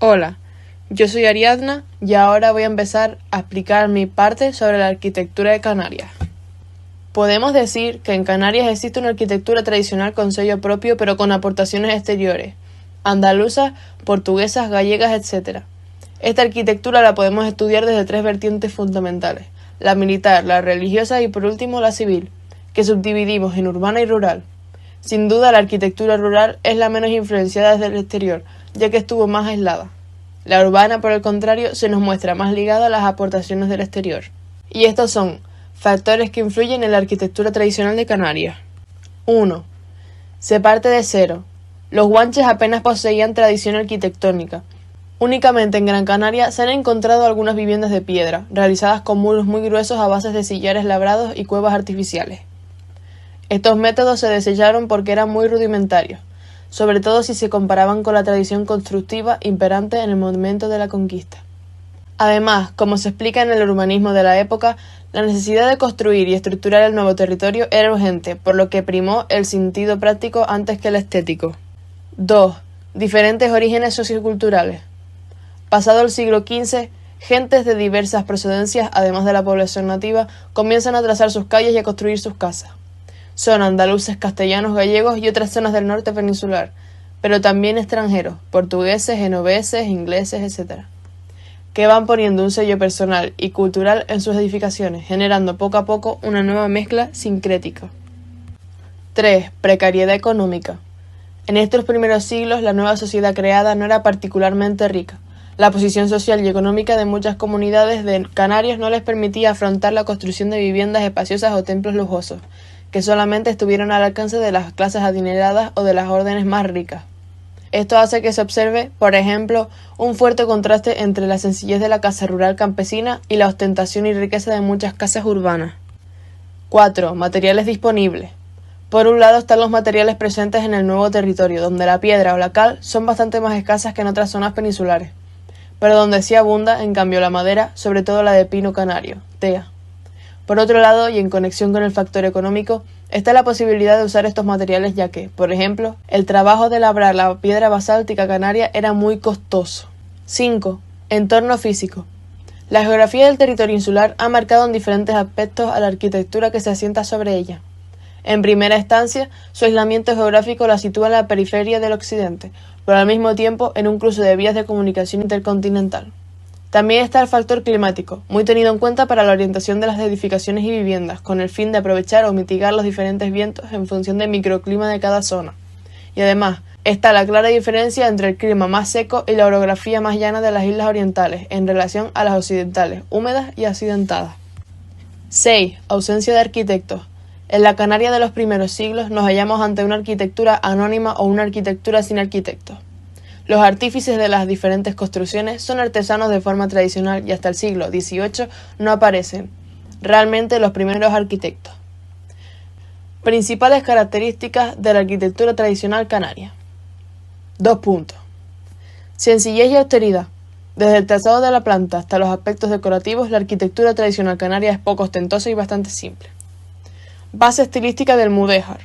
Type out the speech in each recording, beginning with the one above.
Hola, yo soy Ariadna y ahora voy a empezar a explicar mi parte sobre la arquitectura de Canarias. Podemos decir que en Canarias existe una arquitectura tradicional con sello propio pero con aportaciones exteriores, andaluzas, portuguesas, gallegas, etc. Esta arquitectura la podemos estudiar desde tres vertientes fundamentales: la militar, la religiosa y por último la civil, que subdividimos en urbana y rural. Sin duda la arquitectura rural es la menos influenciada desde el exterior, ya que estuvo más aislada. La urbana, por el contrario, se nos muestra más ligada a las aportaciones del exterior. Y estos son factores que influyen en la arquitectura tradicional de Canarias. 1. Se parte de cero. Los guanches apenas poseían tradición arquitectónica. Únicamente en Gran Canaria se han encontrado algunas viviendas de piedra, realizadas con muros muy gruesos a base de sillares labrados y cuevas artificiales. Estos métodos se desecharon porque eran muy rudimentarios, sobre todo si se comparaban con la tradición constructiva imperante en el momento de la conquista. Además, como se explica en el urbanismo de la época, la necesidad de construir y estructurar el nuevo territorio era urgente, por lo que primó el sentido práctico antes que el estético. 2. Diferentes orígenes socioculturales. Pasado el siglo XV, gentes de diversas procedencias, además de la población nativa, comienzan a trazar sus calles y a construir sus casas. Son andaluces, castellanos, gallegos y otras zonas del norte peninsular, pero también extranjeros, portugueses, genoveses, ingleses, etc., que van poniendo un sello personal y cultural en sus edificaciones, generando poco a poco una nueva mezcla sincrética. 3. Precariedad económica. En estos primeros siglos, la nueva sociedad creada no era particularmente rica. La posición social y económica de muchas comunidades de Canarias no les permitía afrontar la construcción de viviendas espaciosas o templos lujosos, que solamente estuvieron al alcance de las clases adineradas o de las órdenes más ricas. Esto hace que se observe, por ejemplo, un fuerte contraste entre la sencillez de la casa rural campesina y la ostentación y riqueza de muchas casas urbanas. 4. Materiales disponibles. Por un lado están los materiales presentes en el nuevo territorio, donde la piedra o la cal son bastante más escasas que en otras zonas peninsulares, pero donde sí abunda, en cambio, la madera, sobre todo la de pino canario, tea. Por otro lado, y en conexión con el factor económico, está la posibilidad de usar estos materiales ya que, por ejemplo, el trabajo de labrar la piedra basáltica canaria era muy costoso. 5. Entorno físico. La geografía del territorio insular ha marcado en diferentes aspectos a la arquitectura que se asienta sobre ella. En primera instancia, su aislamiento geográfico la sitúa en la periferia del occidente, pero al mismo tiempo en un cruce de vías de comunicación intercontinental. También está el factor climático, muy tenido en cuenta para la orientación de las edificaciones y viviendas, con el fin de aprovechar o mitigar los diferentes vientos en función del microclima de cada zona. Y además, está la clara diferencia entre el clima más seco y la orografía más llana de las islas orientales, en relación a las occidentales, húmedas y accidentadas. 6. Ausencia de arquitectos. En la Canaria de los primeros siglos nos hallamos ante una arquitectura anónima o una arquitectura sin arquitectos. Los artífices de las diferentes construcciones son artesanos de forma tradicional y hasta el siglo XVIII no aparecen realmente los primeros arquitectos. Principales características de la arquitectura tradicional canaria. 2 puntos. Sencillez y austeridad. Desde el trazado de la planta hasta los aspectos decorativos, la arquitectura tradicional canaria es poco ostentosa y bastante simple. Base estilística del mudéjar,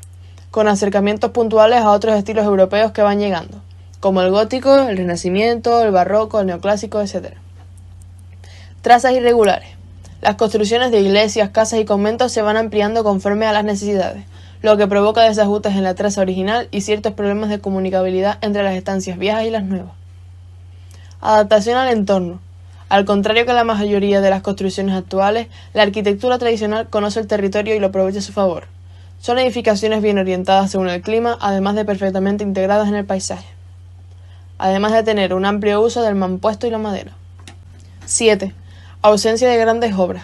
con acercamientos puntuales a otros estilos europeos que van llegando, como el gótico, el renacimiento, el barroco, el neoclásico, etc. Trazas irregulares. Las construcciones de iglesias, casas y conventos se van ampliando conforme a las necesidades, lo que provoca desajustes en la traza original y ciertos problemas de comunicabilidad entre las estancias viejas y las nuevas. Adaptación al entorno. Al contrario que la mayoría de las construcciones actuales, la arquitectura tradicional conoce el territorio y lo aprovecha a su favor. Son edificaciones bien orientadas según el clima, además de perfectamente integradas en el paisaje, además de tener un amplio uso del mampuesto y la madera. 7. Ausencia de grandes obras.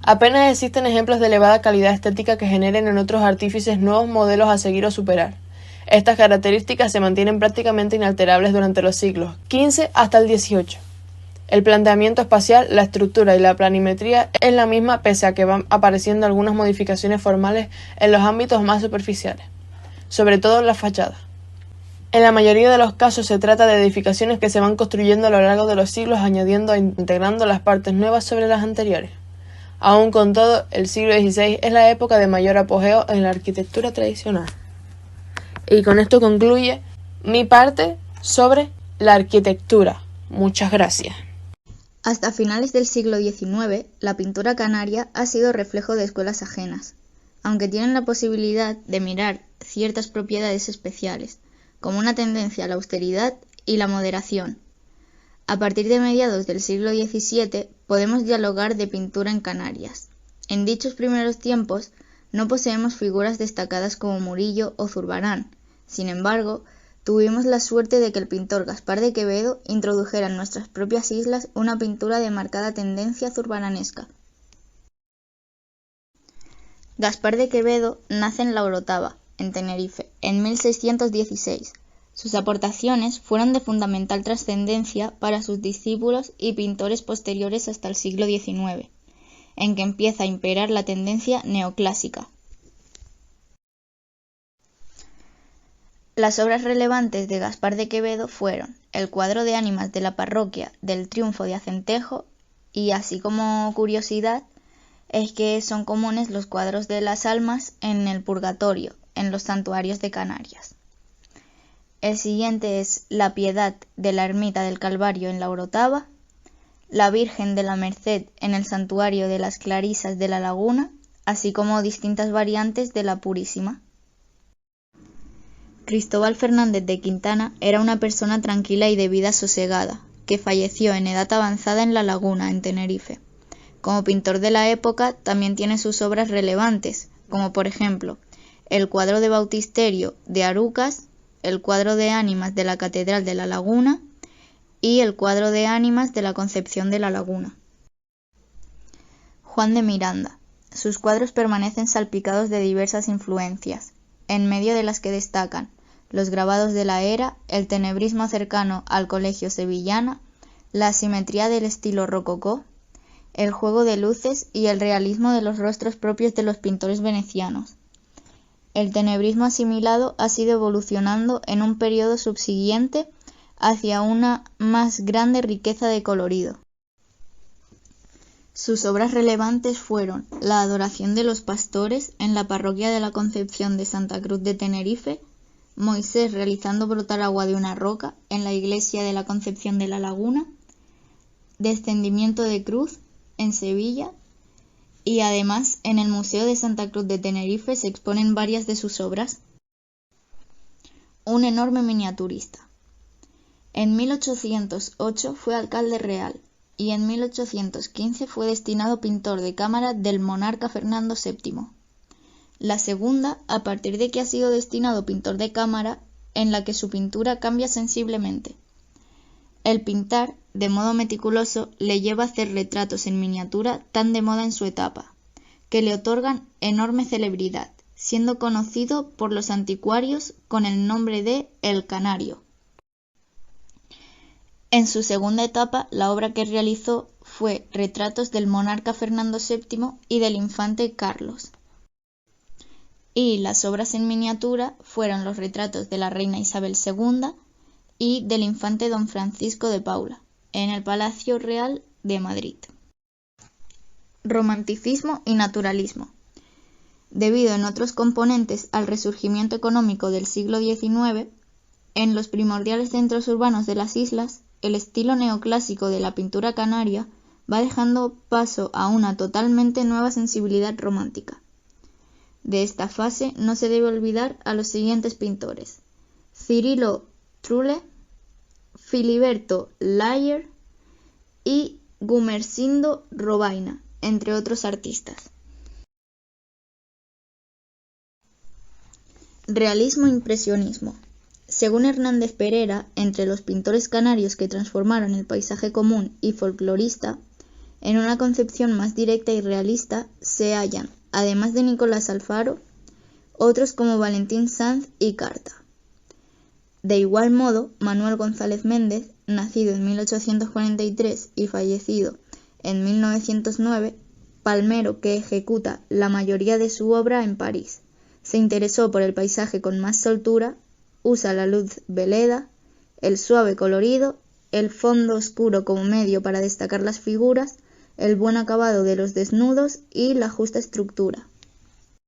Apenas existen ejemplos de elevada calidad estética que generen en otros artífices nuevos modelos a seguir o superar. Estas características se mantienen prácticamente inalterables durante los siglos XV hasta el XVIII. El planteamiento espacial, la estructura y la planimetría es la misma pese a que van apareciendo algunas modificaciones formales en los ámbitos más superficiales, sobre todo en las fachadas. En la mayoría de los casos se trata de edificaciones que se van construyendo a lo largo de los siglos añadiendo e integrando las partes nuevas sobre las anteriores. Aún con todo, el siglo XVI es la época de mayor apogeo en la arquitectura tradicional. Y con esto concluye mi parte sobre la arquitectura. Muchas gracias. Hasta finales del siglo XIX, la pintura canaria ha sido reflejo de escuelas ajenas, aunque tienen la posibilidad de mirar ciertas propiedades especiales, como una tendencia a la austeridad y la moderación. A partir de mediados del siglo XVII podemos dialogar de pintura en Canarias. En dichos primeros tiempos no poseemos figuras destacadas como Murillo o Zurbarán. Sin embargo, tuvimos la suerte de que el pintor Gaspar de Quevedo introdujera en nuestras propias islas una pintura de marcada tendencia zurbaranesca. Gaspar de Quevedo nace en La Orotava, en Tenerife, en 1616. Sus aportaciones fueron de fundamental trascendencia para sus discípulos y pintores posteriores hasta el siglo XIX, en que empieza a imperar la tendencia neoclásica. Las obras relevantes de Gaspar de Quevedo fueron el cuadro de ánimas de la parroquia del Triunfo de Acentejo y, así como curiosidad, es que son comunes los cuadros de las almas en el purgatorio, en los santuarios de Canarias. El siguiente es la Piedad de la Ermita del Calvario en La Orotava, la Virgen de la Merced en el Santuario de las Clarisas de la Laguna, así como distintas variantes de la Purísima. Cristóbal Fernández de Quintana era una persona tranquila y de vida sosegada, que falleció en edad avanzada en La Laguna, en Tenerife. Como pintor de la época también tiene sus obras relevantes, como por ejemplo el cuadro de Bautisterio de Arucas, el cuadro de ánimas de la Catedral de La Laguna y el cuadro de ánimas de la Concepción de La Laguna. Juan de Miranda. Sus cuadros permanecen salpicados de diversas influencias, en medio de las que destacan los grabados de la era, el tenebrismo cercano al colegio sevillana, la asimetría del estilo rococó, el juego de luces y el realismo de los rostros propios de los pintores venecianos. El tenebrismo asimilado ha sido evolucionando en un periodo subsiguiente hacia una más grande riqueza de colorido. Sus obras relevantes fueron la Adoración de los Pastores en la parroquia de la Concepción de Santa Cruz de Tenerife, Moisés realizando brotar agua de una roca en la iglesia de la Concepción de la Laguna, Descendimiento de Cruz en Sevilla, y además en el Museo de Santa Cruz de Tenerife se exponen varias de sus obras. Un enorme miniaturista. En 1808 fue alcalde real y en 1815 fue destinado pintor de cámara del monarca Fernando VII. La segunda, a partir de que ha sido destinado pintor de cámara, en la que su pintura cambia sensiblemente. El pintar, de modo meticuloso, le lleva a hacer retratos en miniatura tan de moda en su etapa, que le otorgan enorme celebridad, siendo conocido por los anticuarios con el nombre de El Canario. En su segunda etapa, la obra que realizó fue retratos del monarca Fernando VII y del infante Carlos. Y las obras en miniatura fueron los retratos de la reina Isabel II y del infante don Francisco de Paula, en el Palacio Real de Madrid. Romanticismo y naturalismo. Debido en otros componentes al resurgimiento económico del siglo XIX, en los primordiales centros urbanos de las islas, el estilo neoclásico de la pintura canaria va dejando paso a una totalmente nueva sensibilidad romántica. De esta fase no se debe olvidar a los siguientes pintores: Cirilo Trulle, Filiberto Layer y Gumersindo Robaina, entre otros artistas. Realismo e impresionismo. Según Hernández Pereira, entre los pintores canarios que transformaron el paisaje común y folclorista en una concepción más directa y realista se hallan, además de Nicolás Alfaro, otros como Valentín Sanz y Carta. De igual modo, Manuel González Méndez, nacido en 1843 y fallecido en 1909, palmero que ejecuta la mayoría de su obra en París, se interesó por el paisaje con más soltura, usa la luz veleda, el suave colorido, el fondo oscuro como medio para destacar las figuras, el buen acabado de los desnudos y la justa estructura.